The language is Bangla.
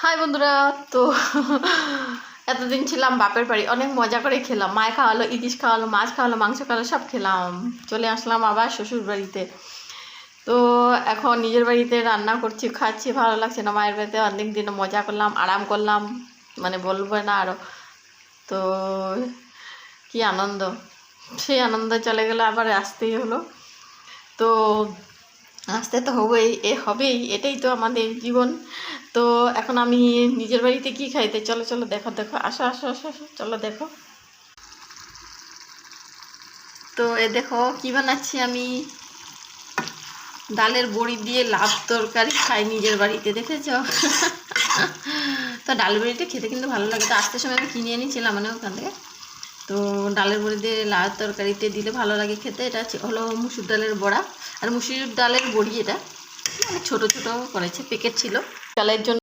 হাই বন্ধুরা। তো এতদিন ছিলাম বাপের বাড়ি, অনেক মজা করে খেলাম। মায় খাওয়ালো, ইলিশ খাওয়ালো, মাছ খাওয়ালো, মাংস খাওয়ালো, সব খেলাম। চলে আসলাম আবার শ্বশুর বাড়িতে। তো এখন নিজের বাড়িতে রান্না করছি, খাচ্ছি, ভালো লাগছে না। মায়ের বাড়িতে অনেক দিন মজা করলাম, আরাম করলাম, মানে বলবো না আরও। তো কি আনন্দ, সেই আনন্দ চলে গেলো, আবার আসতেই হলো। তো আসতে তো হবেই, হবেই, এটাই তো আমাদের জীবন। তো এখন আমি নিজের বাড়িতে কি খাইতে, চলো চলো দেখো দেখো, আসো আসো আসো আসো, চলো দেখো। তো দেখো কি বানাচ্ছি আমি, ডালের বড়ি দিয়ে লাউ তরকারি খাই নিজের বাড়িতে, দেখেছ? তো ডালের বড়িটা খেতে কিন্তু ভালো লাগে। তো আসতে সময় আমি কিনে এনেছিলাম মানে ওখান থেকে। তো ডালের বড়ি দিয়ে লাউ তরকারিতে দিলে ভালো লাগে খেতে। এটা হলো মুসুর ডালের বড়া আর মুসুর ডালের বড়ি। এটা মানে ছোটো ছোটো করেছে, প্যাকেট ছিল। ডালের জন্য